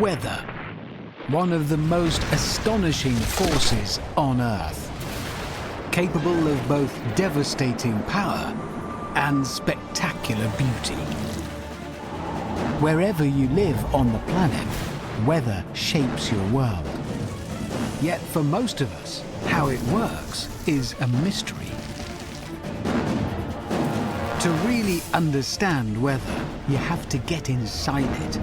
Weather, one of the most astonishing forces on Earth, capable of both devastating power and spectacular beauty. Wherever you live on the planet, weather shapes your world. Yet for most of us, how it works is a mystery. To really understand weather, you have to get inside it.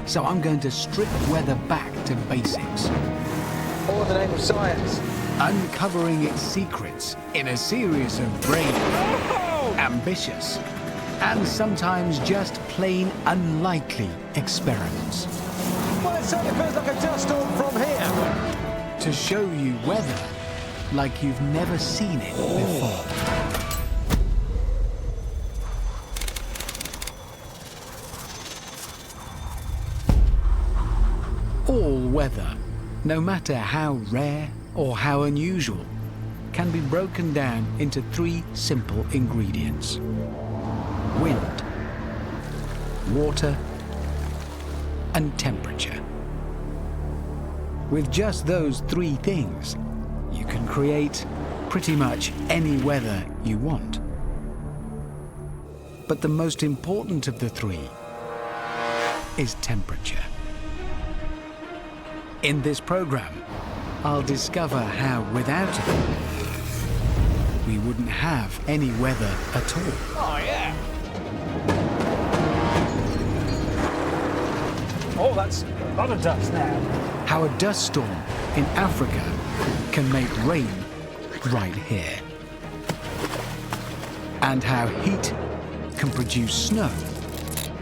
So I'm going to strip weather back to basics. All in the name of science. Uncovering its secrets in a series of brave, ambitious, and sometimes just plain unlikely experiments. Well, it certainly feels like a dust storm from here. To show you weather like you've never seen it before. All weather, no matter how rare or how unusual, can be broken down into three simple ingredients: wind, water, and temperature. With just those three things, you can create pretty much any weather you want. But the most important of the three is temperature. In this program, I'll discover how without it, we wouldn't have any weather at all. Oh, yeah. Oh, that's a lot of dust now. How a dust storm in Africa can make rain right here. And how heat can produce snow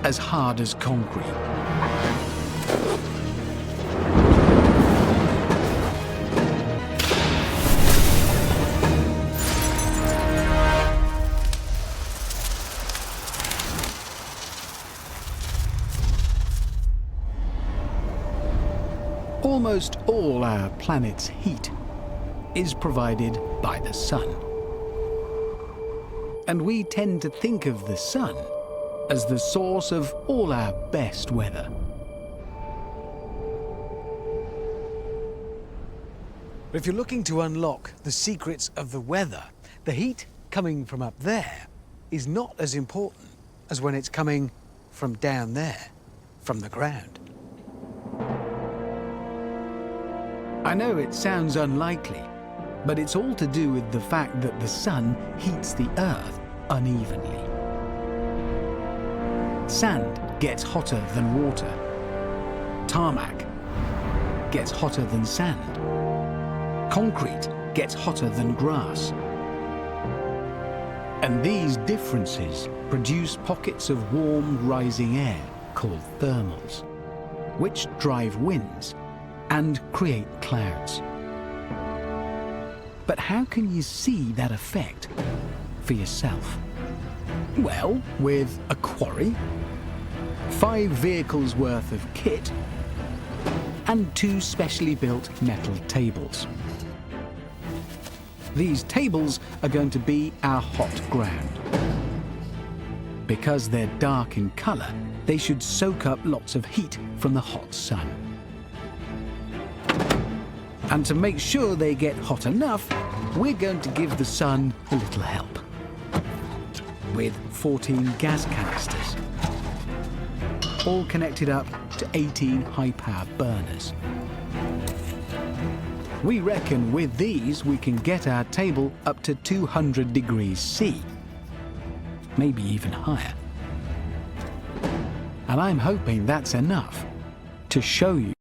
as hard as concrete. Almost all our planet's heat is provided by the sun. And we tend to think of the sun as the source of all our best weather. But if you're looking to unlock the secrets of the weather, the heat coming from up there is not as important as when it's coming from down there, from the ground. I know it sounds unlikely, but it's all to do with the fact that the sun heats the earth unevenly. Sand gets hotter than water. Tarmac gets hotter than sand. Concrete gets hotter than grass. And these differences produce pockets of warm rising air called thermals, which drive winds and create clouds. But how can you see that effect for yourself? Well, with a quarry, 5 vehicles worth of kit, and 2 specially built metal tables. These tables are going to be our hot ground. Because they're dark in color, they should soak up lots of heat from the hot sun. And to make sure they get hot enough, we're going to give the sun a little help. With 14 gas canisters, all connected up to 18 high-power burners. We reckon with these we can get our table up to 200 degrees C, maybe even higher. And I'm hoping that's enough to show you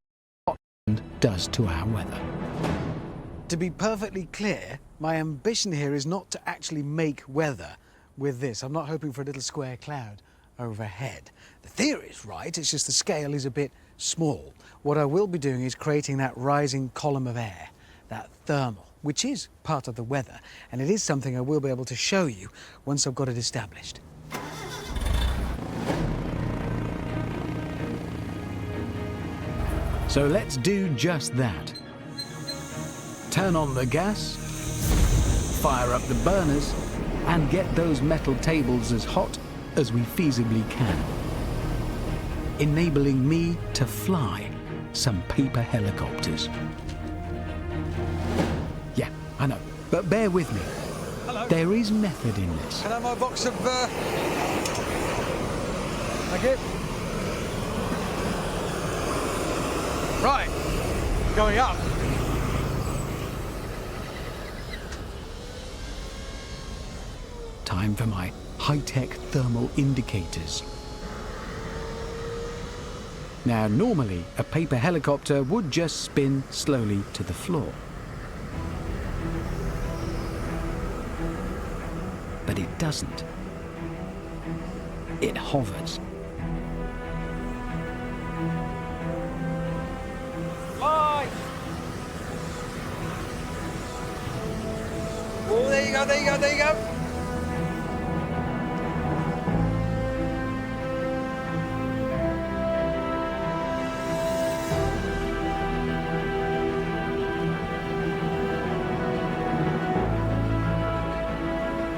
what wind does to our weather. To be perfectly clear, my ambition here is not to actually make weather with this. I'm not hoping for a little square cloud overhead. The theory is right, it's just the scale is a bit small. What I will be doing is creating that rising column of air, that thermal, which is part of the weather, and it is something I will be able to show you once I've got it established. So let's do just that. Turn on the gas, fire up the burners, and get those metal tables as hot as we feasibly can. enabling me to fly some paper helicopters. Yeah, I know, but bear with me. Hello. There is method in this. Can I have my box of... Thank you. Right. Going up. Time for my high-tech thermal indicators. Now, normally, a paper helicopter would just spin slowly to the floor. But it doesn't. It hovers. Fly! Oh, there you go, there you go, there you go.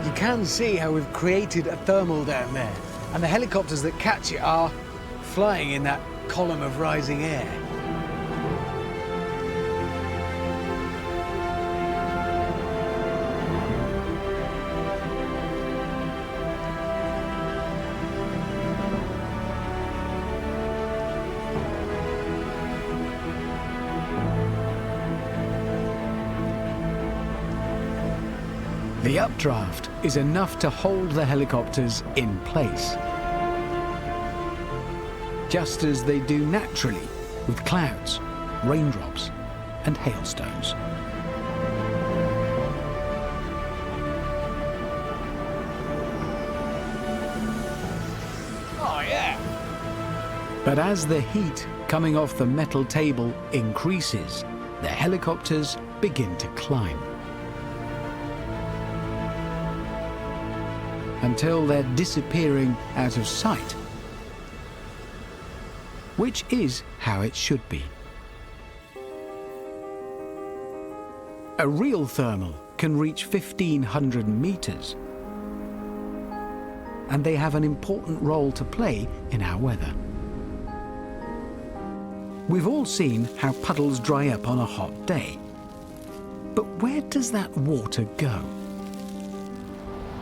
You can see how we've created a thermal down there, and the helicopters that catch it are flying in that column of rising air. The updraft is enough to hold the helicopters in place, just as they do naturally with clouds, raindrops, and hailstones. Oh, yeah. But as the heat coming off the metal table increases, the helicopters begin to climb, until they're disappearing out of sight, which is how it should be. A real thermal can reach 1,500 meters, and they have an important role to play in our weather. We've all seen how puddles dry up on a hot day, but where does that water go?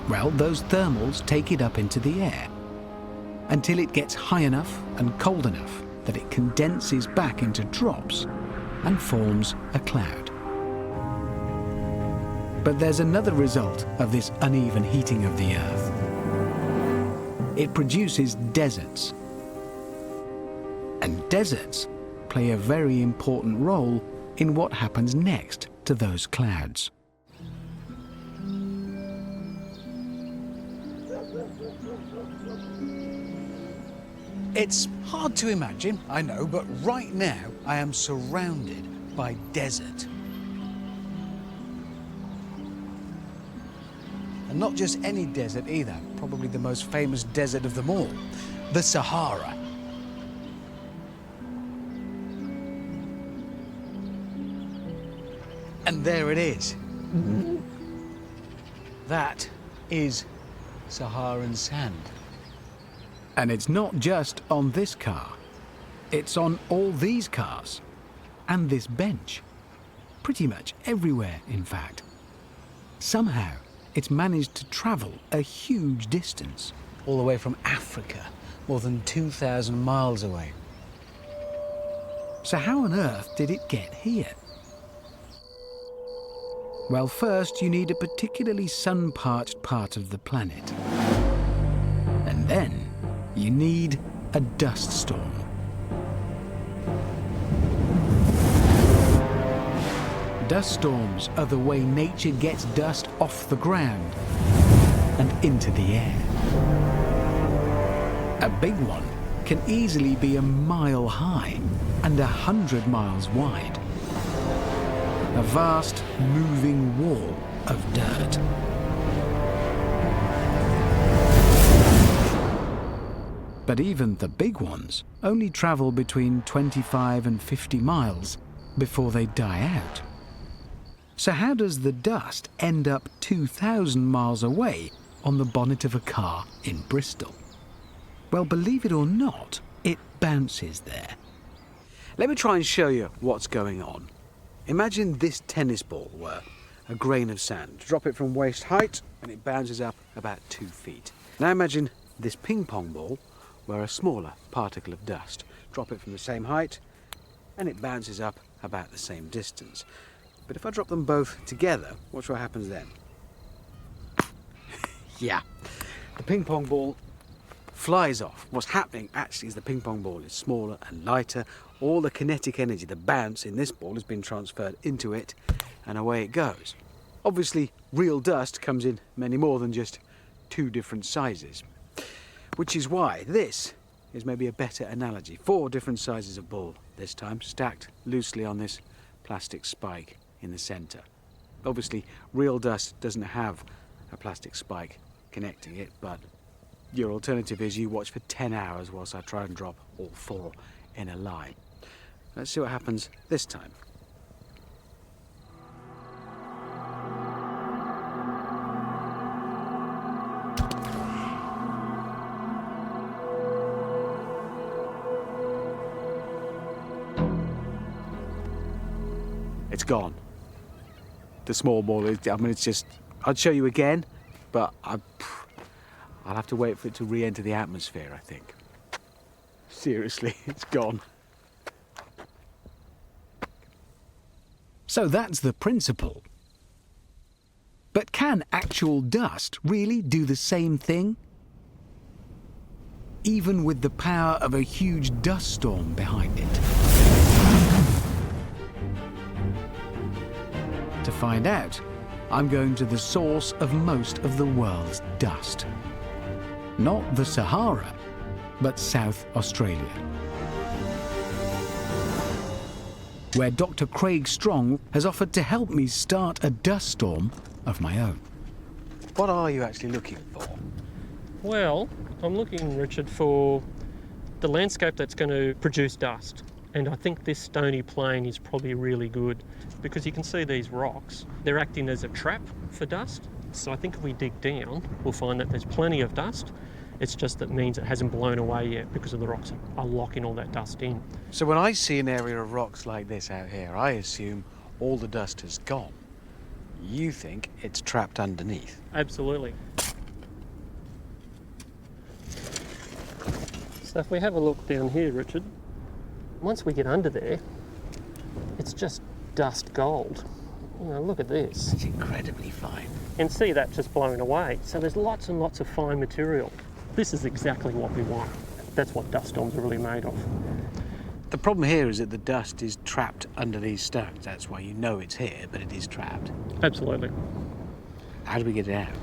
Well, those thermals take it up into the air until it gets high enough and cold enough that it condenses back into drops and forms a cloud. But there's another result of this uneven heating of the Earth. It produces deserts. And deserts play a very important role in what happens next to those clouds. It's hard to imagine, I know, but right now I am surrounded by desert. And not just any desert either, probably the most famous desert of them all, the Sahara. And there it is. That is Saharan sand. And it's not just on this car. It's on all these cars. And this bench. Pretty much everywhere, in fact. Somehow, it's managed to travel a huge distance. All the way from Africa, more than 2,000 miles away. So how on earth did it get here? Well, first you need a particularly sun-parched part of the planet. And then you need a dust storm. Dust storms are the way nature gets dust off the ground and into the air. A big one can easily be a mile high and 100 miles wide. A vast, moving wall of dirt. But even the big ones only travel between 25 and 50 miles before they die out. So how does the dust end up 2,000 miles away on the bonnet of a car in Bristol? Well, believe it or not, it bounces there. Let me try and show you what's going on. Imagine this tennis ball were a grain of sand. Drop it from waist height and it bounces up about 2 feet. Now imagine this ping pong ball were a smaller particle of dust. Drop it from the same height and it bounces up about the same distance. But if I drop them both together, watch what happens then. Yeah, the ping pong ball flies off. What's happening actually is the ping pong ball is smaller and lighter. All the kinetic energy, the bounce in this ball has been transferred into it and away it goes. Obviously, real dust comes in many more than just 2 different sizes, which is why this is maybe a better analogy. 4 different sizes of ball this time, stacked loosely on this plastic spike in the centre. Obviously, real dust doesn't have a plastic spike connecting it, but your alternative is you watch for 10 hours whilst I try and drop all 4 in a line. Let's see what happens this time. It's gone. The small ball is, I mean, it's just, I'd show you again, but I'll have to wait for it to re-enter the atmosphere, I think. Seriously, it's gone. So that's the principle. But can actual dust really do the same thing? Even with the power of a huge dust storm behind it? To find out, I'm going to the source of most of the world's dust. Not the Sahara, but South Australia, where Dr. Craig Strong has offered to help me start a dust storm of my own. What are you actually looking for? Well, I'm looking, Richard, for the landscape that's going to produce dust. And I think this stony plain is probably really good because you can see these rocks. They're acting as a trap for dust. So I think if we dig down, we'll find that there's plenty of dust. It's just that means it hasn't blown away yet because of the rocks are locking all that dust in. So when I see an area of rocks like this out here, I assume all the dust has gone. You think it's trapped underneath? Absolutely. So if we have a look down here, Richard, once we get under there, it's just dust gold. You know, look at this. It's incredibly fine. And see that just blown away. So there's lots and lots of fine material. This is exactly what we want. That's what dust storms are really made of. The problem here is that the dust is trapped under these stones. That's why you know it's here, but it is trapped. Absolutely. How do we get it out?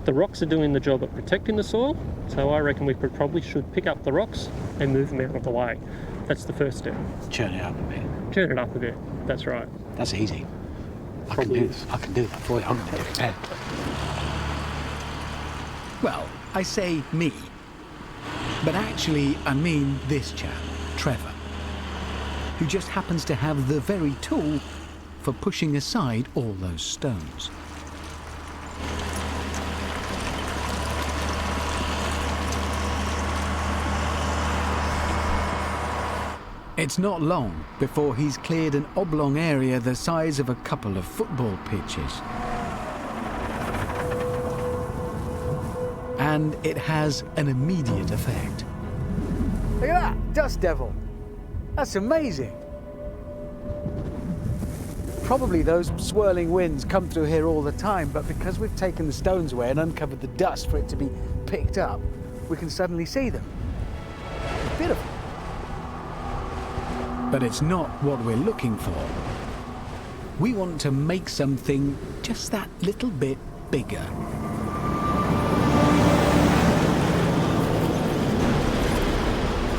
The rocks are doing the job of protecting the soil, so I reckon we probably should pick up the rocks and move them out of the way. That's the first step. Churn it up a bit. Turn it up a bit, that's right. That's easy. I Probably can do is. this. I can do that for you. I'm going to get it pen. Well, I say me, but actually I mean this chap, Trevor, who just happens to have the very tool for pushing aside all those stones. It's not long before he's cleared an oblong area the size of a couple of football pitches. And it has an immediate effect. Look at that, dust devil. That's amazing. Probably those swirling winds come through here all the time, but because we've taken the stones away and uncovered the dust for it to be picked up, we can suddenly see them. It's beautiful. But it's not what we're looking for. We want to make something just that little bit bigger.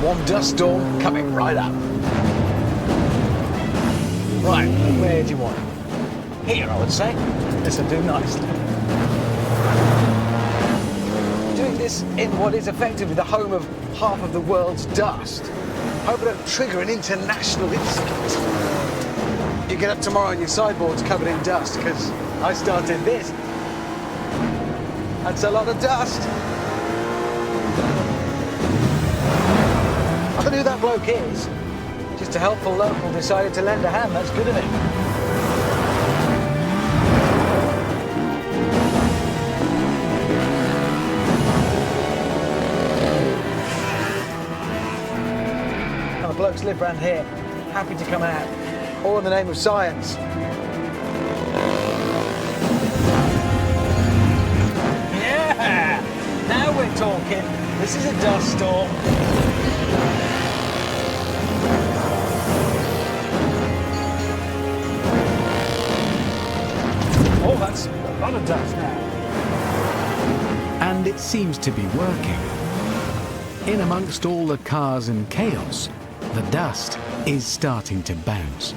One dust storm coming right up. Right, where do you want it? Here, I would say. This'll do nicely. Doing this in what is effectively the home of half of the world's dust. Hope I don't trigger an international incident. You get up tomorrow and your sideboard's covered in dust, because I started this. That's a lot of dust. I don't know who that bloke is. Just a helpful local decided to lend a hand. That's good of him. Now the blokes live round here, happy to come out, all in the name of science. Yeah! Now we're talking. This is a dust storm. Oh, that's a lot of dust now. And it seems to be working. In amongst all the cars and chaos, the dust is starting to bounce.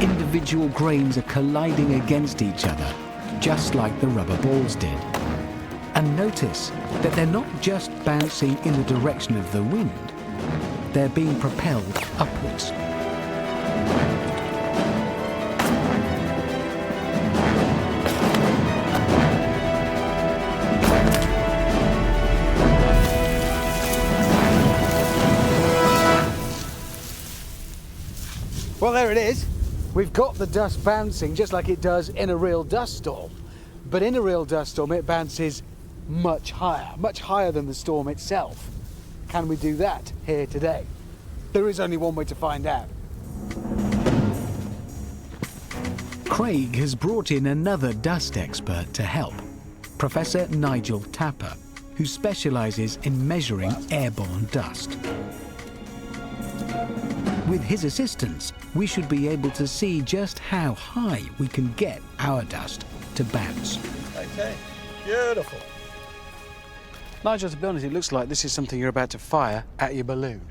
Individual grains are colliding against each other, just like the rubber balls did. And notice that they're not just bouncing in the direction of the wind, they're being propelled upwards. Well, there it is. We've got the dust bouncing just like it does in a real dust storm. But in a real dust storm, it bounces much higher than the storm itself. Can we do that here today? There is only one way to find out. Craig has brought in another dust expert to help, Professor Nigel Tapper, who specialises in measuring airborne dust. With his assistance, we should be able to see just how high we can get our dust to bounce. Okay, beautiful. Nigel, to be honest, it looks like this is something you're about to fire at your balloon.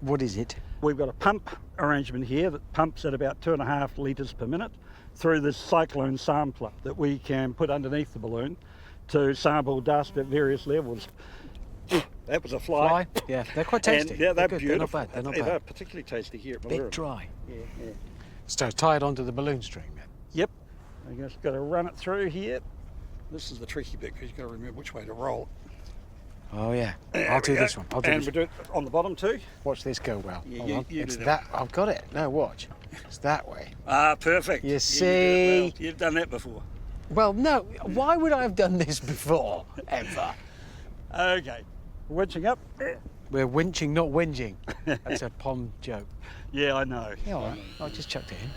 What is it? We've got a pump arrangement here that pumps at about 2.5 litres per minute through this cyclone sampler that we can put underneath the balloon to sample dust at various levels. That was a fly. Yeah, they're quite tasty. And, yeah, they're good. beautiful. They're not bad. They're particularly tasty here at Bit Montreal. dry. Yeah. So tie it onto the balloon string then. Yep. I just got to run it through here. This is the tricky bit because you've got to remember which way to roll it. Oh yeah, There I'll we do go. this one. I'll do and this we do it on the bottom too. Watch this go well. Yeah, Hold on. you It's do that. I've got it. No, watch. It's that way. Ah, perfect. You do it see? well. You've done that before. Well, no. Why would I have done this before? Ever? Okay. Winching up. We're winching, not whinging. That's a pond joke. Yeah, I know. Yeah, all right. I just chucked it in.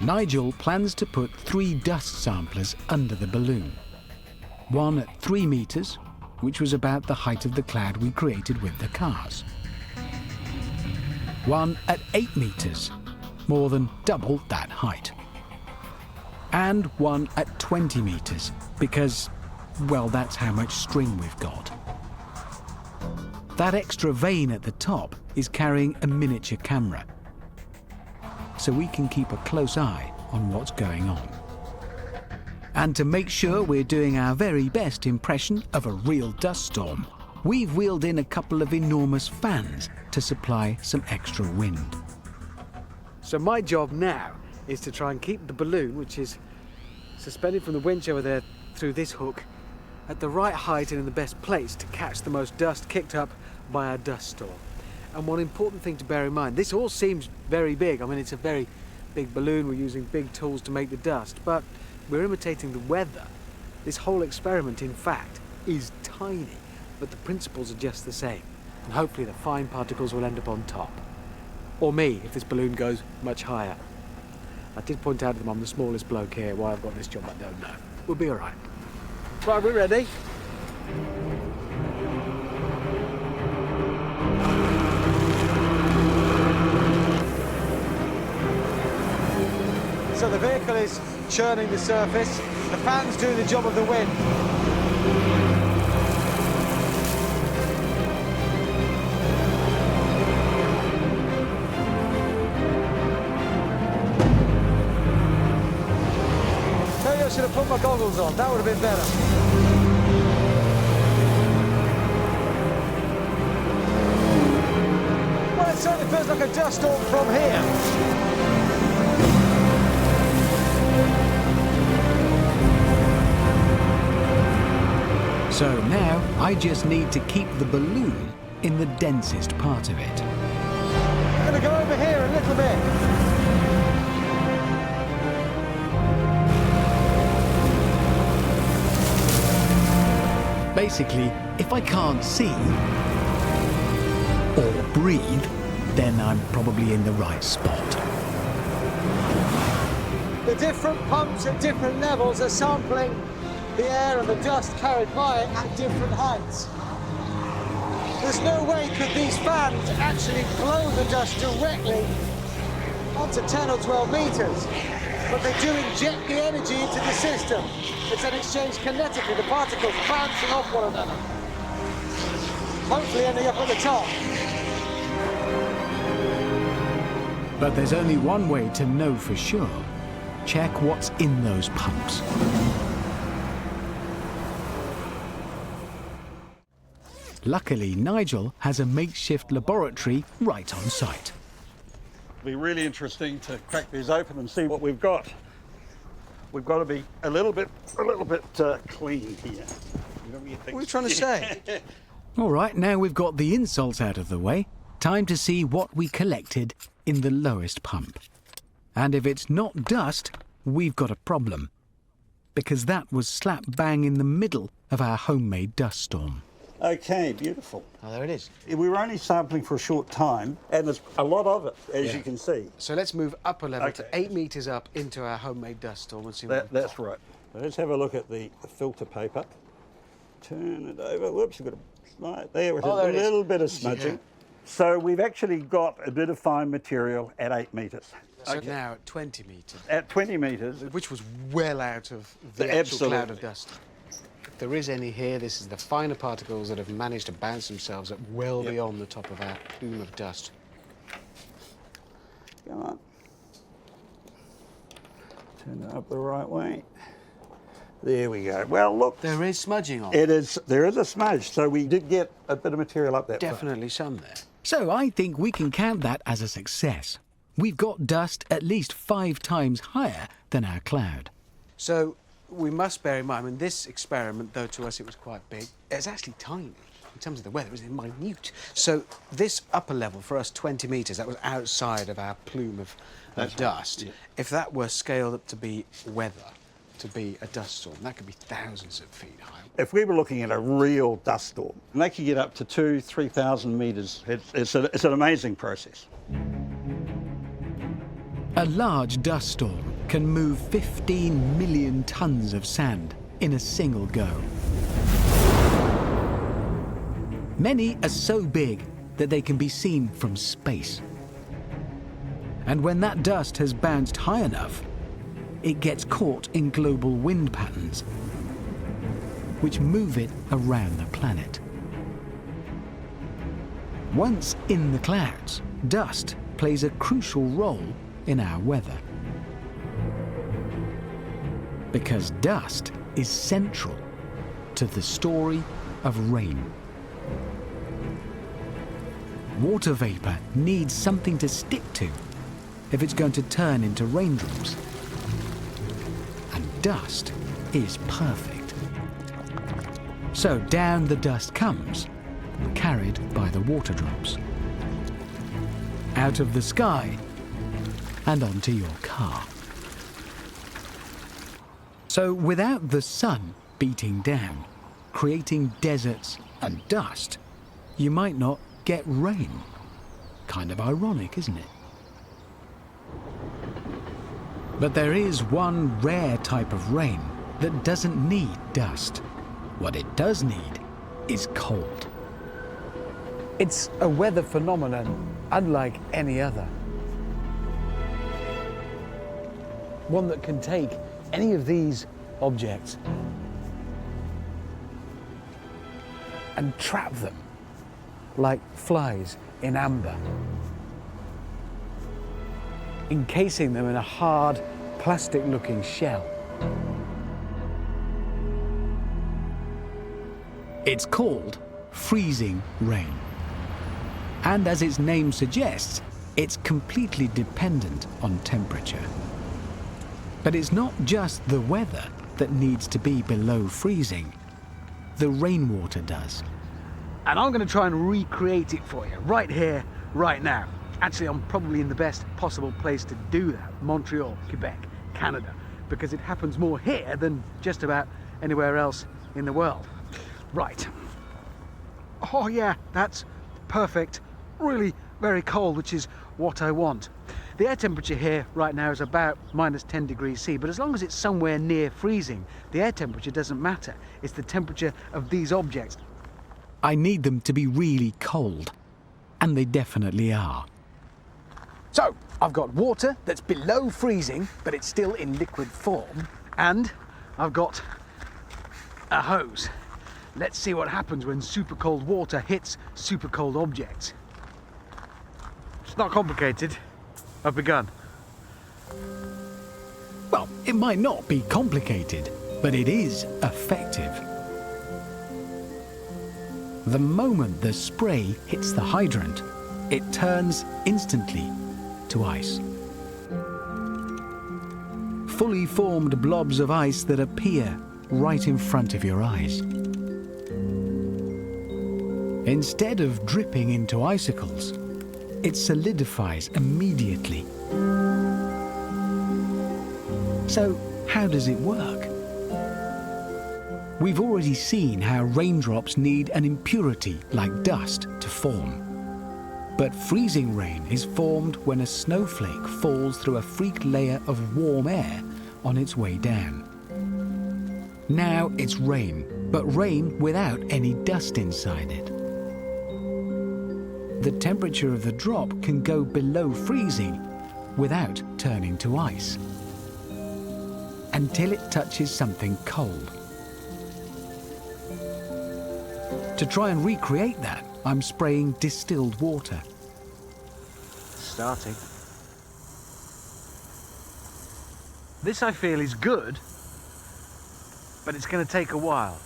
Nigel plans to put 3 dust samplers under the balloon. One at 3 metres, which was about the height of the cloud we created with the cars. One at 8 metres, more than double that height. And one at 20 metres, because, well, that's how much string we've got. That extra vane at the top is carrying a miniature camera, so we can keep a close eye on what's going on. And to make sure we're doing our very best impression of a real dust storm, we've wheeled in a couple of enormous fans to supply some extra wind. So my job now is to try and keep the balloon, which is suspended from the winch over there through this hook, at the right height and in the best place to catch the most dust kicked up by our dust storm. And one important thing to bear in mind, this all seems very big. I mean, it's a very big balloon. We're using big tools to make the dust, but we're imitating the weather. This whole experiment, in fact, is tiny, but the principles are just the same. And hopefully the fine particles will end up on top. Or me, if this balloon goes much higher. I did point out to them I'm the smallest bloke here. Why I've got this job, I don't know. We'll be all right. Right, we're ready. So the vehicle is churning the surface. The fan's doing the job of the wind. Maybe I should have put my goggles on. That would have been better. Well, it certainly feels like a dust storm from here. So now I just need to keep the balloon in the densest part of it. I'm going to go over here a little bit. Basically, if I can't see or breathe, then I'm probably in the right spot. The different pumps at different levels are sampling the air and the dust carried by it at different heights. There's no way could these fans actually blow the dust directly onto 10 or 12 meters, but they do inject the energy into the system. It's an exchange kinetically, the particles bouncing off one another, hopefully ending up at the top. But there's only one way to know for sure. Check what's in those pumps. Luckily, Nigel has a makeshift laboratory right on site. It'll be really interesting to crack these open and see what we've got. We've got to be a little bit clean here. What are you trying to say? All right, now we've got the insults out of the way, time to see what we collected in the lowest pump. And if it's not dust, we've got a problem. Because that was slap bang in the middle of our homemade dust storm. Okay, beautiful. Oh, there it is. We were only sampling for a short time, and there's a lot of it, as you can see. So let's move up a level to 8 meters up into our homemade dust storm and see what That's right. So let's have a look at the filter paper. Turn it over. Whoops, we've got a slide there with a little bit of smudging. Yeah. So we've actually got a bit of fine material at 8 meters. So now at 20 meters. At 20 meters. Which was well out of the actual cloud of dust. If there is any here, this is the finer particles that have managed to bounce themselves up well beyond the top of our plume of dust. Come on. Turn it up the right way. There we go. Well, look. There is smudging on. There is a smudge, so we did get a bit of material up there. Definitely some there. So I think we can count that as a success. We've got dust at least 5 times higher than our cloud. So we must bear in mind, I mean, this experiment, though to us it was quite big, it's actually tiny. In terms of the weather, it was minute. So this upper level, for us 20 metres, that was outside of our plume of dust. Right. Yeah. If that were scaled up to be weather, to be a dust storm, that could be thousands of feet high. If we were looking at a real dust storm, and they could get up to 2,000–3,000 metres, it's an amazing process. A large dust storm can move 15 million tons of sand in a single go. Many are so big that they can be seen from space. And when that dust has bounced high enough, it gets caught in global wind patterns, which move it around the planet. Once in the clouds, dust plays a crucial role in our weather. Because dust is central to the story of rain. Water vapor needs something to stick to if it's going to turn into raindrops. And dust is perfect. So down the dust comes, carried by the water drops. Out of the sky and onto your car. So without the sun beating down, creating deserts and dust, you might not get rain. Kind of ironic, isn't it? But there is one rare type of rain that doesn't need dust. What it does need is cold. It's a weather phenomenon unlike any other. One that can take any of these objects and trap them like flies in amber, encasing them in a hard, plastic-looking shell. It's called freezing rain. And as its name suggests, it's completely dependent on temperature. But it's not just the weather that needs to be below freezing. the rainwater does. And I'm going to try and recreate it for you, right here, right now. Actually, I'm probably in the best possible place to do that, Montreal, Quebec, Canada, because it happens more here than just about anywhere else in the world. Right. Oh yeah, that's perfect. Really very cold, which is what I want. The air temperature here right now is about -10 degrees C, but as long as it's somewhere near freezing, the air temperature doesn't matter. It's the temperature of these objects. I need them to be really cold, and they definitely are. So, I've got water that's below freezing, but it's still in liquid form, and I've got a hose. Let's see what happens when super cold water hits super cold objects. It's not complicated. I've begun. Well, it might not be complicated, but it is effective. The moment the spray hits the hydrant, it turns instantly to ice. Fully formed blobs of ice that appear right in front of your eyes. Instead of dripping into icicles, it solidifies immediately. So, how does it work? We've already seen how raindrops need an impurity like dust to form. But freezing rain is formed when a snowflake falls through a freak layer of warm air on its way down. Now it's rain, but rain without any dust inside it. The temperature of the drop can go below freezing without turning to ice, until it touches something cold. To try and recreate that, I'm spraying distilled water. Starting. This, I feel, is good, but it's going to take a while.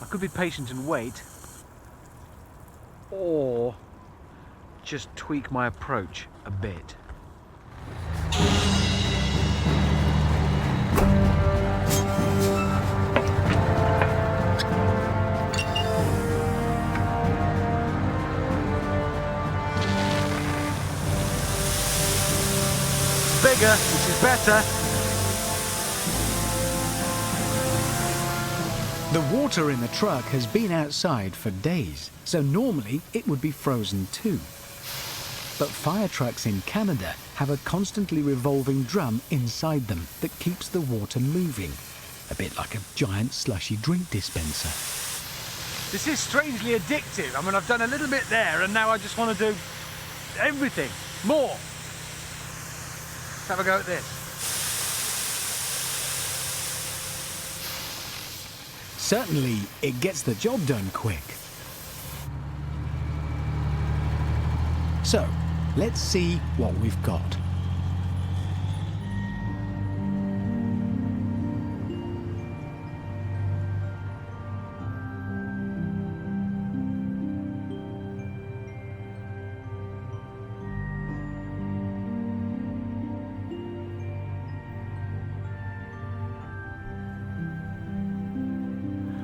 I could be patient and wait, or just tweak my approach a bit. Bigger, this is better. The water in the truck has been outside for days, so normally it would be frozen too. But fire trucks in Canada have a constantly revolving drum inside them that keeps the water moving, a bit like a giant slushy drink dispenser. This is strangely addictive. I mean, I've done a little bit there, and now I just want to do everything, more. Let's have a go at this. Certainly, it gets the job done quick. So, let's see what we've got.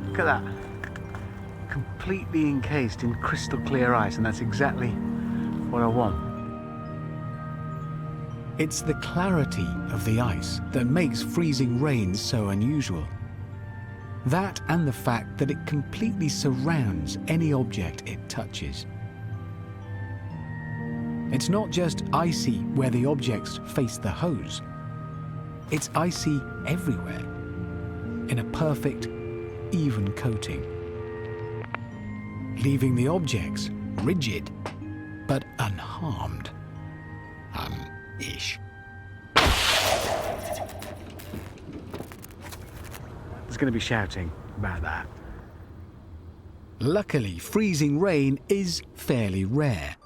Look at that. Completely encased in crystal clear ice, and that's exactly what I want. It's the clarity of the ice that makes freezing rain so unusual. That and the fact that it completely surrounds any object it touches. It's not just icy where the objects face the hose. It's icy everywhere, in a perfect, even coating, leaving the objects rigid but unharmed. Ish. There's going to be shouting about that. Luckily, freezing rain is fairly rare,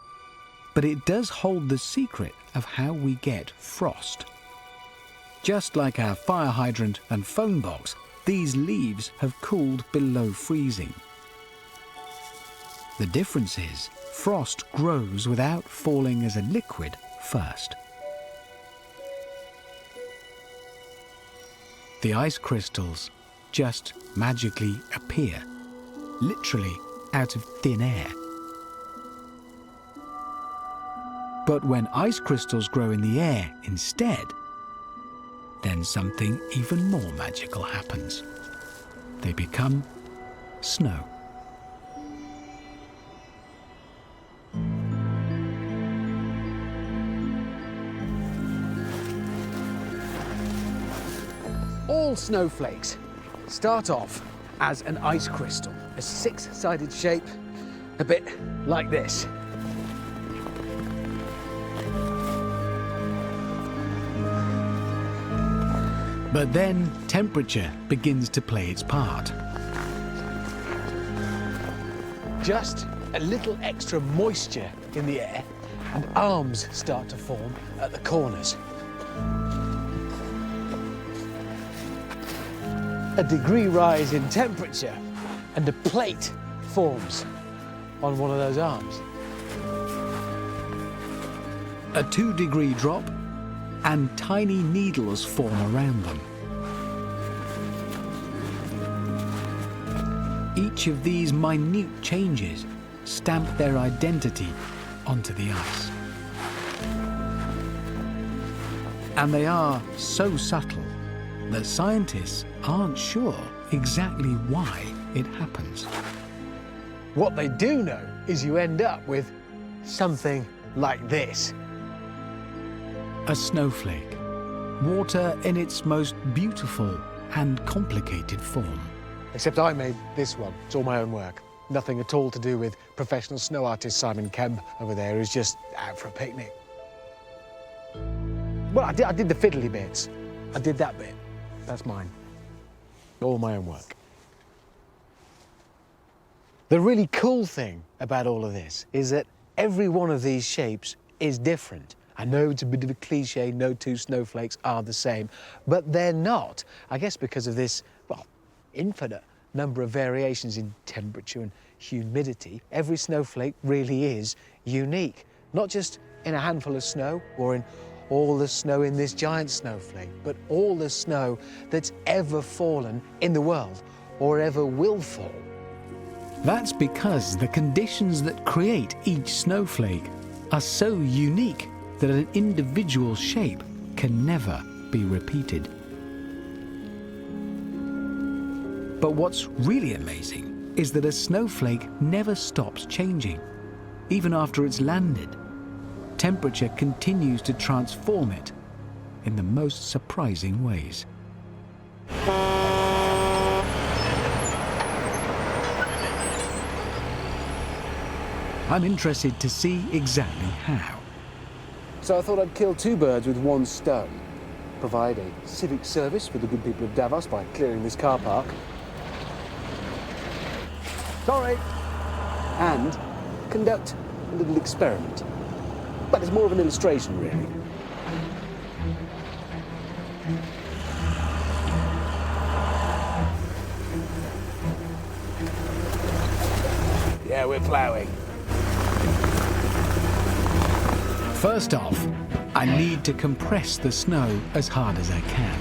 but it does hold the secret of how we get frost. Just like our fire hydrant and phone box, these leaves have cooled below freezing. The difference is, frost grows without falling as a liquid first. The ice crystals just magically appear, literally out of thin air. But when ice crystals grow in the air instead, then something even more magical happens. They become snow. All snowflakes start off as an ice crystal, a six-sided shape, a bit like this. But then temperature begins to play its part. Just a little extra moisture in the air and arms start to form at the corners. A degree rise in temperature and a plate forms on one of those arms. A 2-degree drop and tiny needles form around them. Each of these minute changes stamp their identity onto the ice. And they are so subtle that scientists aren't sure exactly why it happens. What they do know is you end up with something like this. A snowflake, water in its most beautiful and complicated form. Except I made this one. It's all my own work. Nothing at all to do with professional snow artist Simon Kemp over there, who's just out for a picnic. Well, I did the fiddly bits. I did that bit. That's mine. All my own work. The really cool thing about all of this is that every one of these shapes is different. I know it's a bit of a cliche, no two snowflakes are the same, but they're not. I guess because of this, well, infinite number of variations in temperature and humidity, every snowflake really is unique. Not just in a handful of snow or in all the snow in this giant snowflake, but all the snow that's ever fallen in the world or ever will fall. That's because the conditions that create each snowflake are so unique that an individual shape can never be repeated. But what's really amazing is that a snowflake never stops changing. Even after it's landed, temperature continues to transform it in the most surprising ways. I'm interested to see exactly how. So I thought I'd kill two birds with one stone. Provide a civic service for the good people of Davos by clearing this car park. Sorry. And conduct a little experiment. But it's more of an illustration, really. Yeah, we're ploughing. First off, I need to compress the snow as hard as I can.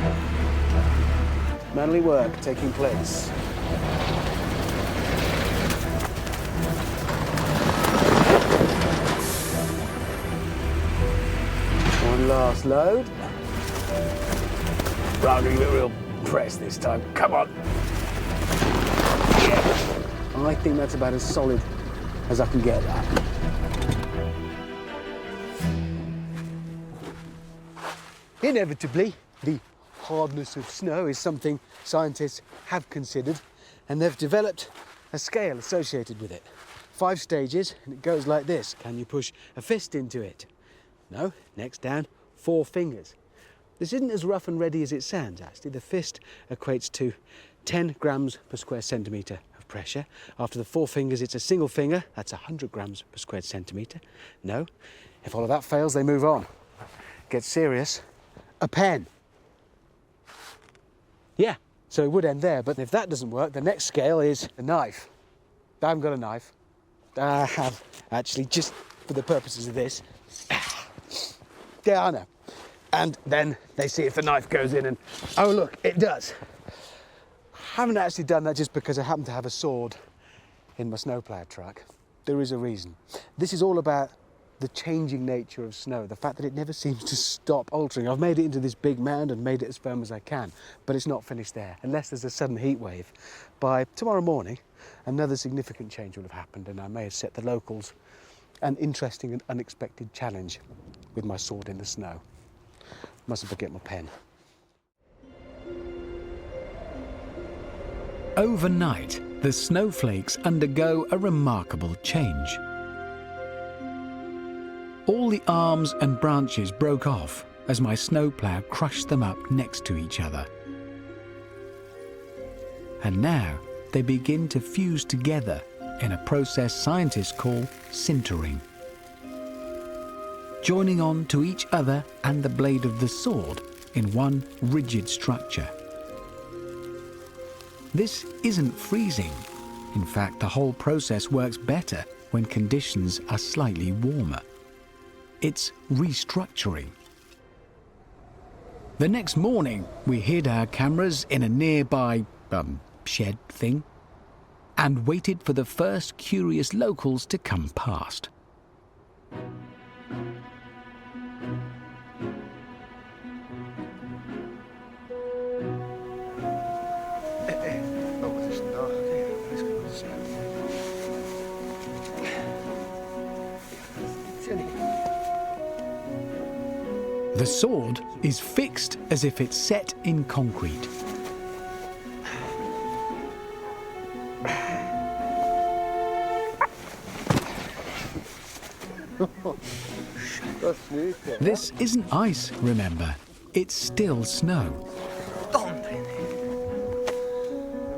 Manly work taking place. One last load. Right, we're a real press this time. Come on. Yeah. I think that's about as solid as I can get that. Inevitably, the hardness of snow is something scientists have considered, and they've developed a scale associated with it. 5 stages, and it goes like this. Can you push a fist into it? No. Next down, 4 fingers. This isn't as rough and ready as it sounds, actually. The fist equates to 10 grams per square centimetre of pressure. After the 4 fingers, it's a single finger. That's 100 grams per square centimetre. No. If all of that fails, they move on. Get serious. A pen. Yeah, so it would end there, but if that doesn't work, the next scale is a knife. I haven't got a knife. I have, actually, just for the purposes of this. Yeah, I know. And then they see if the knife goes in and, oh look, it does. haven't actually done that just because I happen to have a sword in my snowplow truck. There is a reason. This is all about the changing nature of snow, the fact that it never seems to stop altering. I've made it into this big mound and made it as firm as I can, but it's not finished there. Unless there's a sudden heat wave, by tomorrow morning, another significant change will have happened, and I may have set the locals an interesting and unexpected challenge with my sword in the snow. Mustn't forget my pen. Overnight, the snowflakes undergo a remarkable change. All the arms and branches broke off as my snowplow crushed them up next to each other. And now they begin to fuse together in a process scientists call sintering, joining on to each other and the blade of the sword in one rigid structure. This isn't freezing. In fact, the whole process works better when conditions are slightly warmer. It's restructuring. The next morning, we hid our cameras in a nearby shed thing and waited for the first curious locals to come past. The sword is fixed as if it's set in concrete. This isn't ice, remember. It's still snow.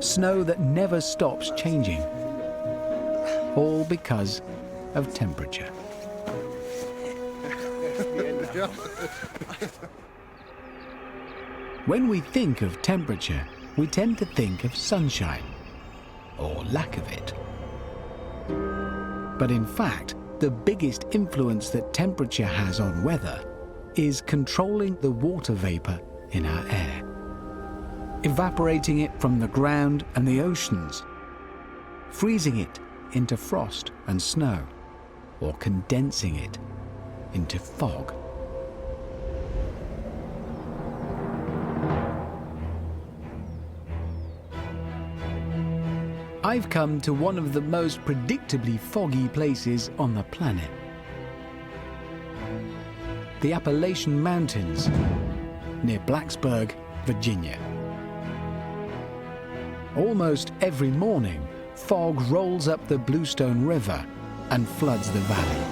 Snow that never stops changing. All because of temperature. When we think of temperature, we tend to think of sunshine, or lack of it. But in fact, the biggest influence that temperature has on weather is controlling the water vapor in our air, evaporating it from the ground and the oceans, freezing it into frost and snow, or condensing it into fog. I've come to one of the most predictably foggy places on the planet. The Appalachian Mountains, near Blacksburg, Virginia. Almost every morning, fog rolls up the Bluestone River and floods the valley.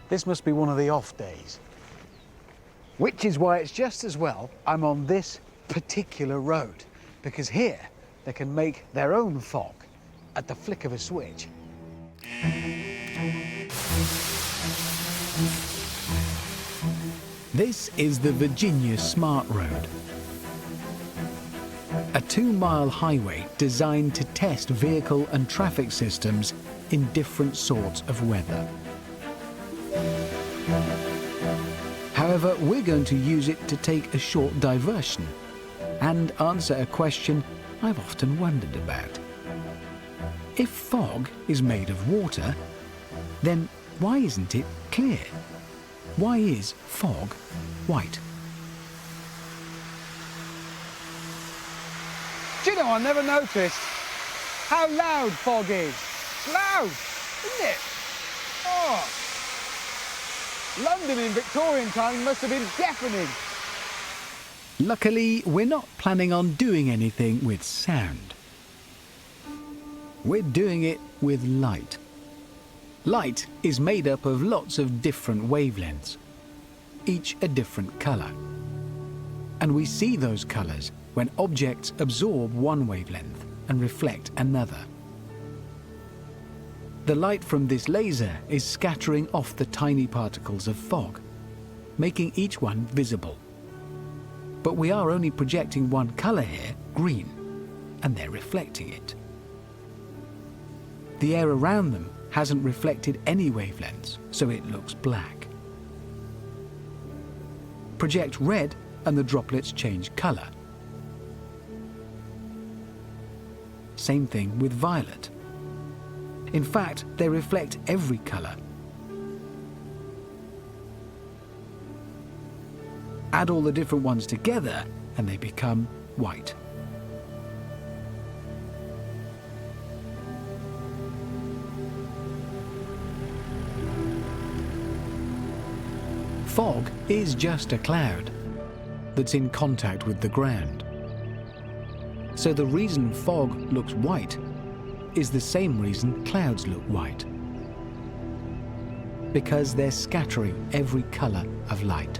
This must be one of the off days. Which is why it's just as well I'm on this particular road, because here they can make their own fog at the flick of a switch. This is the Virginia Smart Road, a 2-mile highway designed to test vehicle and traffic systems in different sorts of weather. However, we're going to use it to take a short diversion and answer a question I've often wondered about. If fog is made of water, then why isn't it clear? Why is fog white? Do you know, I never noticed how loud fog is. It's loud, isn't it? Oh! London in Victorian times must have been deafening. Luckily, we're not planning on doing anything with sound. We're doing it with light. Light is made up of lots of different wavelengths, each a different colour. And we see those colours when objects absorb one wavelength and reflect another. The light from this laser is scattering off the tiny particles of fog, making each one visible. But we are only projecting one colour here, green, and they're reflecting it. The air around them hasn't reflected any wavelengths, so it looks black. project red and the droplets change colour. Same thing with violet. In fact, they reflect every colour. Add all the different ones together and they become white. Fog is just a cloud that's in contact with the ground. So the reason fog looks white is the same reason clouds look white. Because they're scattering every colour of light.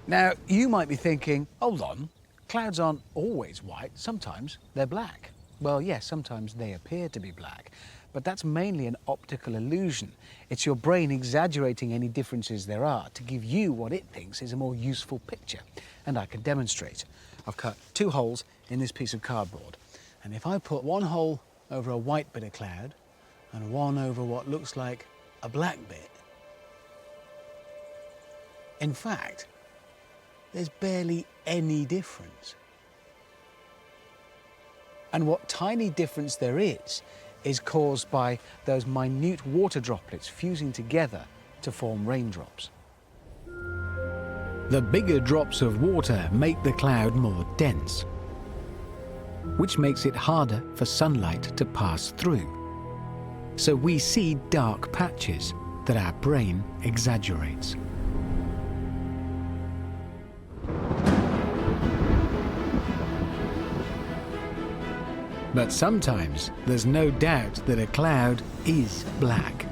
Now, you might be thinking, hold on, clouds aren't always white, sometimes they're black. Well, yes, sometimes they appear to be black, but that's mainly an optical illusion. It's your brain exaggerating any differences there are to give you what it thinks is a more useful picture. And I can demonstrate. I've cut 2 holes in this piece of cardboard. And if I put one hole over a white bit of cloud and one over what looks like a black bit, in fact, there's barely any difference. And what tiny difference there is caused by those minute water droplets fusing together to form raindrops. The bigger drops of water make the cloud more dense, which makes it harder for sunlight to pass through. So we see dark patches that our brain exaggerates. But sometimes there's no doubt that a cloud is black.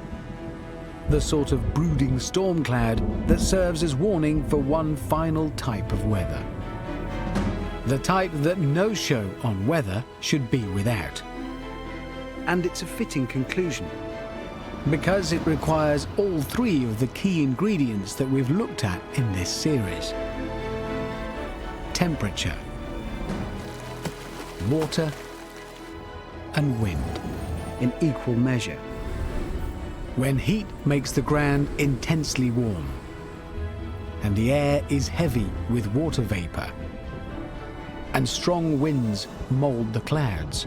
The sort of brooding storm cloud that serves as warning for one final type of weather. The type that no show on weather should be without. And it's a fitting conclusion. Because it requires all 3 of the key ingredients that we've looked at in this series. Temperature, water, and wind in equal measure. When heat makes the ground intensely warm and the air is heavy with water vapour and strong winds mould the clouds,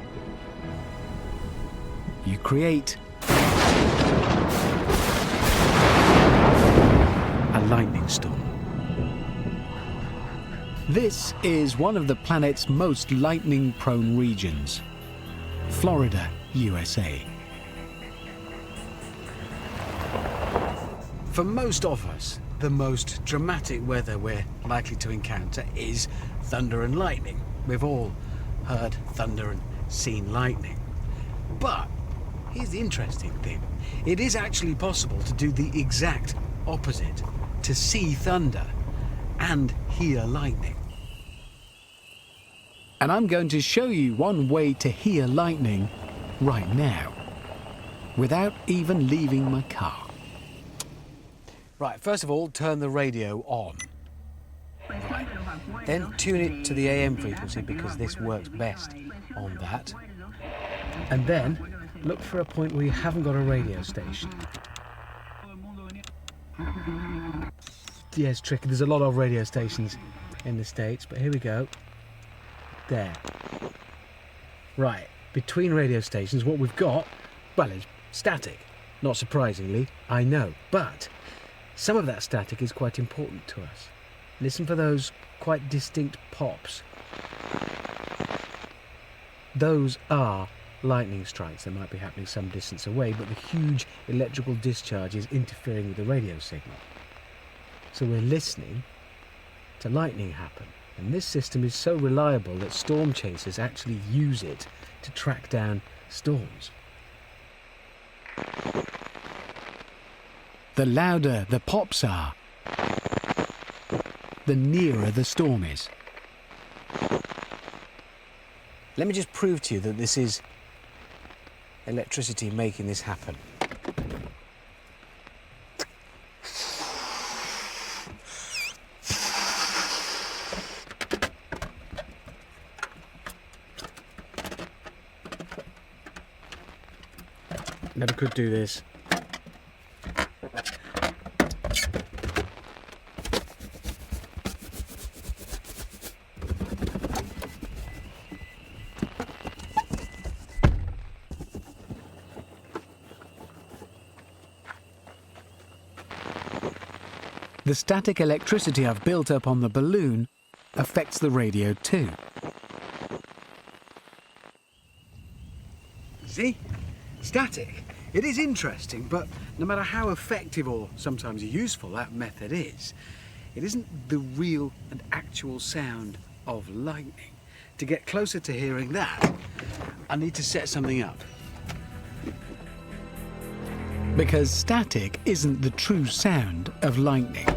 you create A lightning storm. This is one of the planet's most lightning-prone regions, Florida, USA. For most of us, the most dramatic weather we're likely to encounter is thunder and lightning. We've all heard thunder and seen lightning. But here's the interesting thing. It is actually possible to do the exact opposite, to see thunder and hear lightning. And I'm going to show you one way to hear lightning right now, without even leaving my car. Right, first of all, turn the radio on. Right. Then tune it to the AM frequency because this works best on that. And then look for a point where you haven't got a radio station. Yeah, it's tricky. There's a lot of radio stations in the States, but here we go. There. Right, between radio stations, what we've got, well, is static. Not surprisingly, I know, but some of that static is quite important to us. Listen for those quite distinct pops. Those are lightning strikes. They might be happening some distance away, but the huge electrical discharge is interfering with the radio signal. So we're listening to lightning happen. And this system is so reliable that storm chasers actually use it to track down storms. The louder the pops are, the nearer the storm is. Let me just prove to you that this is electricity making this happen. Never could do this. The static electricity I've built up on the balloon affects the radio too. See? Static. It is interesting, but no matter how effective or sometimes useful that method is, it isn't the real and actual sound of lightning. To get closer to hearing that, I need to set something up. Because static isn't the true sound of lightning,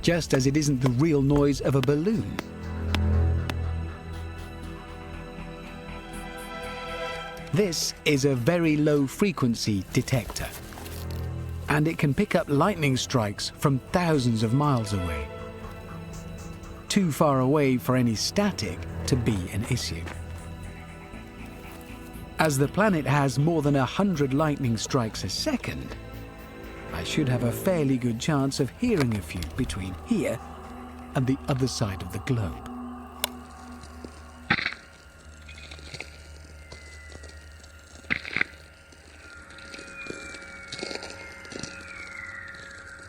just as it isn't the real noise of a balloon. This is a very low frequency detector, and it can pick up lightning strikes from thousands of miles away, too far away for any static to be an issue. As the planet has more than 100 lightning strikes a second, I should have a fairly good chance of hearing a few between here and the other side of the globe.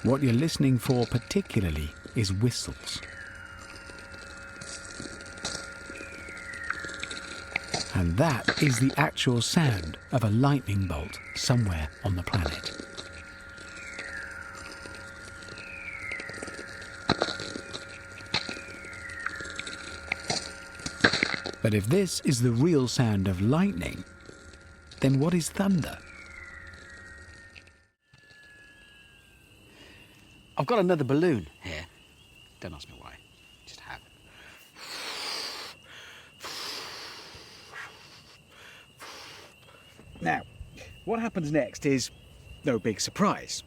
What you're listening for particularly is whistles. And that is the actual sound of a lightning bolt somewhere on the planet. But if this is the real sound of lightning, then what is thunder? I've got another balloon here. Don't ask me why, just have. Now, what happens next is no big surprise.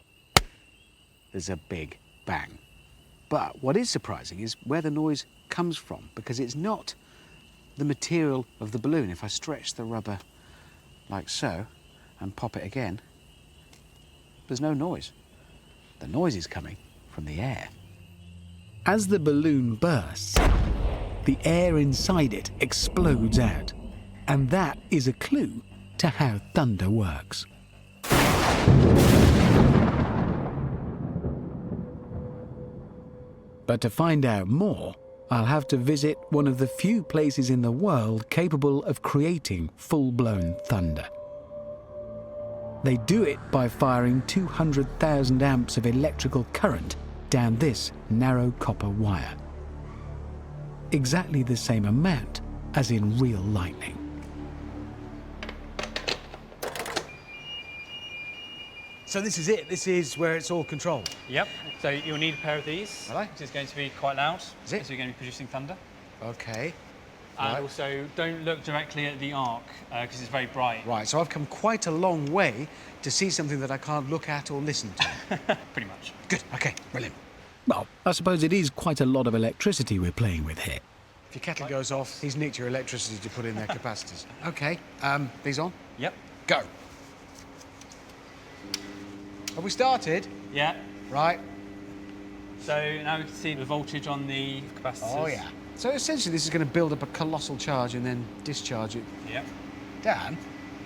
There's a big bang. But what is surprising is where the noise comes from, because it's not the material of the balloon. If I stretch the rubber like so and pop it again, there's no noise. The noise is coming from the air. As the balloon bursts, the air inside it explodes out, and that is a clue to how thunder works. But to find out more, I'll have to visit one of the few places in the world capable of creating full-blown thunder. They do it by firing 200,000 amps of electrical current down this narrow copper wire. Exactly the same amount as in real lightning. So this is it. This is where it's all controlled. Yep. So you'll need a pair of these, Will I? which is going to be quite loud. Is it? So you're going to be producing thunder. Okay. And Right. also, don't look directly at the arc because it's very bright. Right, so I've come quite a long way to see something that I can't look at or listen to. Pretty much. Good, okay, brilliant. Well, I suppose it is quite a lot of electricity we're playing with here. If your kettle goes off, he's nicked your electricity to put in their capacitors. Okay, these on? Yep. Go. Have we started? Yeah. Right. So now we can see the voltage on the capacitors. Oh, yeah. So essentially this is going to build up a colossal charge and then discharge it. Yep. Dan,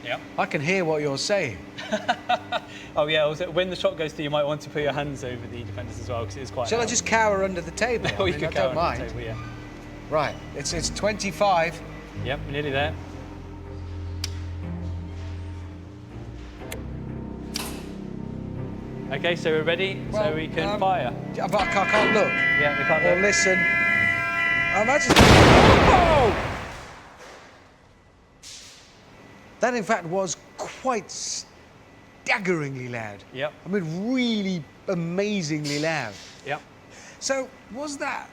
Yep. I can hear what you're saying. Oh yeah. Also, when the shot goes through, you might want to put your hands over the defenders as well because it is quite. Shall I loud. just cower under the table? Or I you mean, could I go don't on mind. the table, yeah. Right, it's 25. Yep. We're nearly there. Okay, so we're ready, so we can fire. Yeah, but I can't look. Yeah, we can't Or look. listen. I imagine. Oh! That, in fact, was quite staggeringly loud. Yep. I mean, really amazingly loud. Yep. So, was that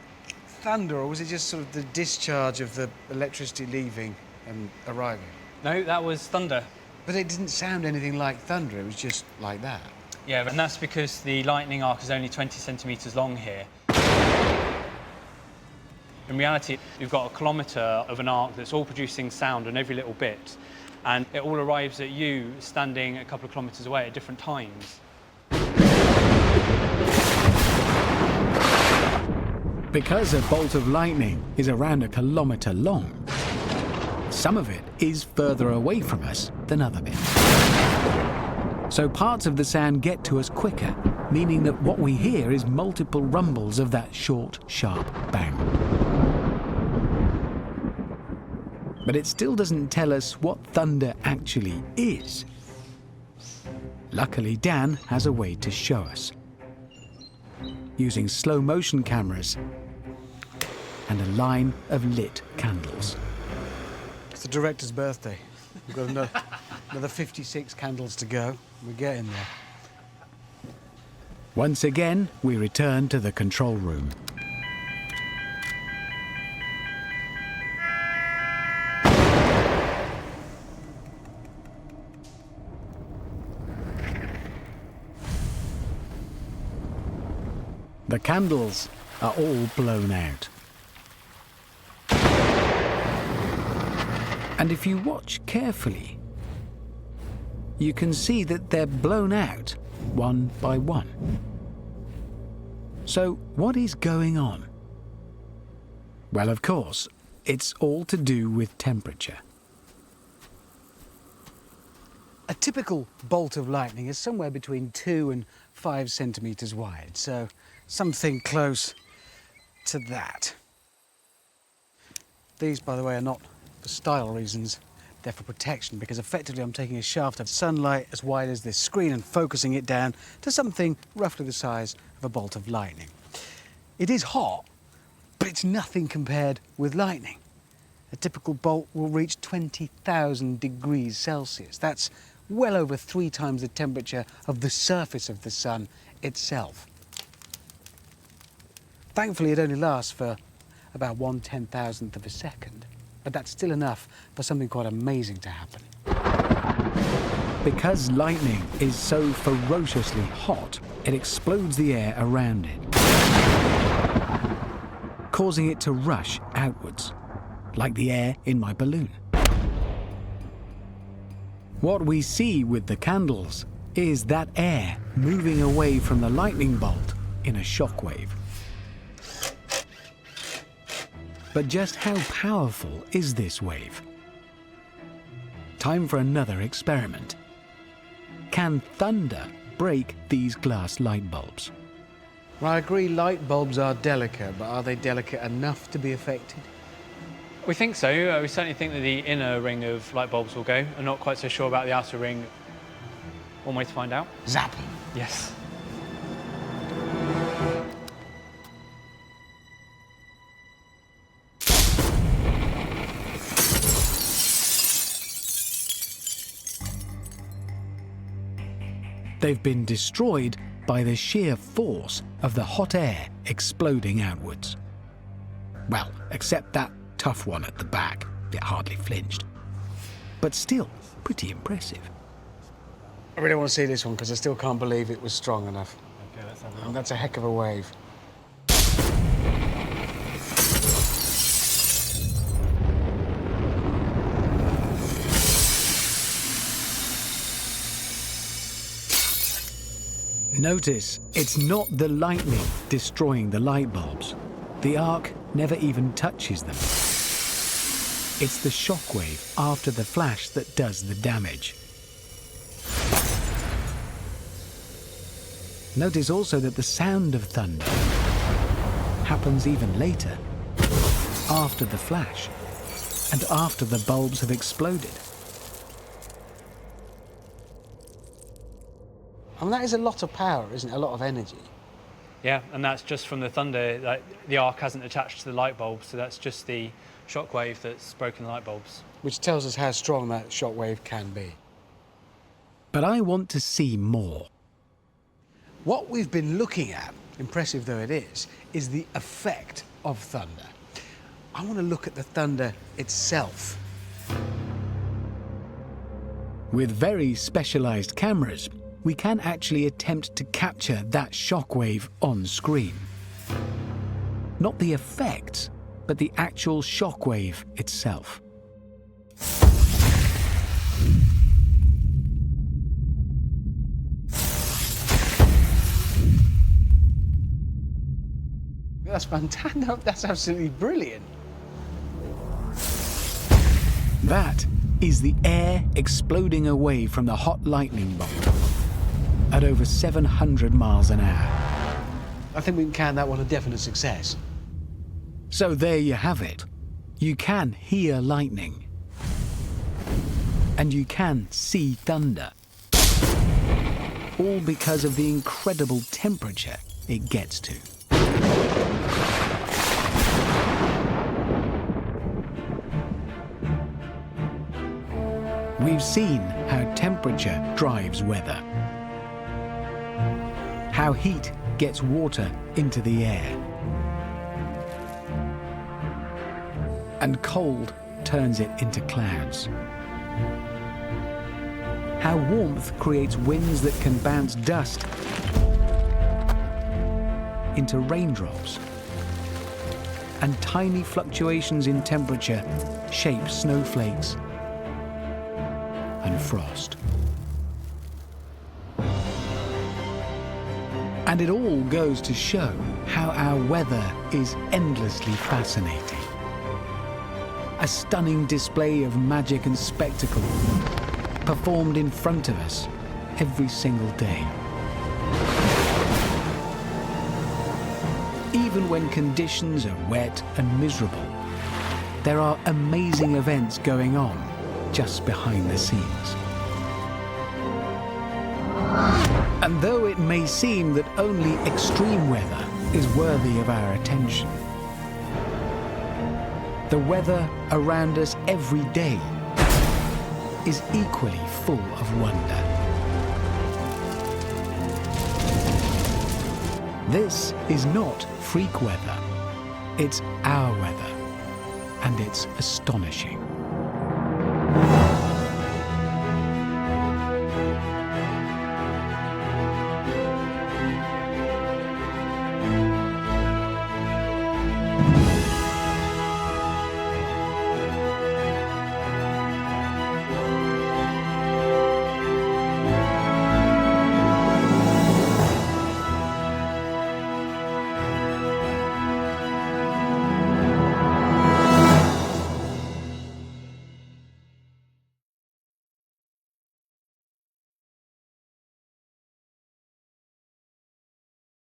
thunder, or was it just sort of the discharge of the electricity leaving and arriving? No, that was thunder. But it didn't sound anything like thunder. It was just like that. Yeah, and that's because the lightning arc is only 20 centimetres long here. In reality, you've got a kilometre of an arc that's all producing sound on every little bit, and it all arrives at you standing a couple of kilometres away at different times. Because a bolt of lightning is around a kilometre long, some of it is further away from us than other bits. So parts of the sound get to us quicker, meaning that what we hear is multiple rumbles of that short, sharp bang. But it still doesn't tell us what thunder actually is. Luckily, Dan has a way to show us, using slow motion cameras and a line of lit candles. It's the director's birthday. We've got another 56 candles to go. We're getting there. Once again, we return to the control room. The candles are all blown out. And if you watch carefully, you can see that they're blown out one by one. So what is going on? Well, of course, it's all to do with temperature. A typical bolt of lightning is somewhere between 2 and 5 centimetres wide, so something close to that. These, by the way, are not for style reasons, they're for protection, because effectively I'm taking a shaft of sunlight as wide as this screen and focusing it down to something roughly the size of a bolt of lightning. It is hot, but it's nothing compared with lightning. A typical bolt will reach 20,000 degrees Celsius. That's well over 3 times the temperature of the surface of the sun itself. Thankfully, it only lasts for about 1/10,000th of a second, but that's still enough for something quite amazing to happen. Because lightning is so ferociously hot, it explodes the air around it, causing it to rush outwards, like the air in my balloon. What we see with the candles is that air moving away from the lightning bolt in a shockwave. But just how powerful is this wave? Time for another experiment. Can thunder break these glass light bulbs? Well, I agree light bulbs are delicate, but are they delicate enough to be affected? We think so. We certainly think that the inner ring of light bulbs will go. I'm not quite so sure about the outer ring. One way to find out. Zap! Yes. They've been destroyed by the sheer force of the hot air exploding outwards. Well, except that tough one at the back. It hardly flinched. But still, pretty impressive. I really want to see this one because I still can't believe it was strong enough. Okay, let's have a look. And that's a heck of a wave. Notice, it's not the lightning destroying the light bulbs. The arc never even touches them. It's the shockwave after the flash that does the damage. Notice also that the sound of thunder happens even later, after the flash and after the bulbs have exploded. I mean, that is a lot of power, isn't it? A lot of energy. Yeah, and that's just from the thunder. Like, the arc hasn't attached to the light bulb, so that's just the shockwave that's broken the light bulbs. Which tells us how strong that shockwave can be. But I want to see more. What we've been looking at, impressive though it is the effect of thunder. I want to look at the thunder itself. With very specialized cameras, we can actually attempt to capture that shockwave on screen. Not the effects, but the actual shockwave itself. That's fantastic. That's absolutely brilliant. That is the air exploding away from the hot lightning bolt. at over 700 miles an hour. I think we can count that one a definite success. So there you have it. You can hear lightning. And you can see thunder. All because of the incredible temperature it gets to. We've seen how temperature drives weather. How heat gets water into the air. And cold turns it into clouds. How warmth creates winds that can bounce dust into raindrops. And tiny fluctuations in temperature shape snowflakes and frost. And it all goes to show how our weather is endlessly fascinating. A stunning display of magic and spectacle performed in front of us every single day. Even when conditions are wet and miserable, there are amazing events going on just behind the scenes. And though it may seem that only extreme weather is worthy of our attention, the weather around us every day is equally full of wonder. This is not freak weather, it's our weather, and it's astonishing.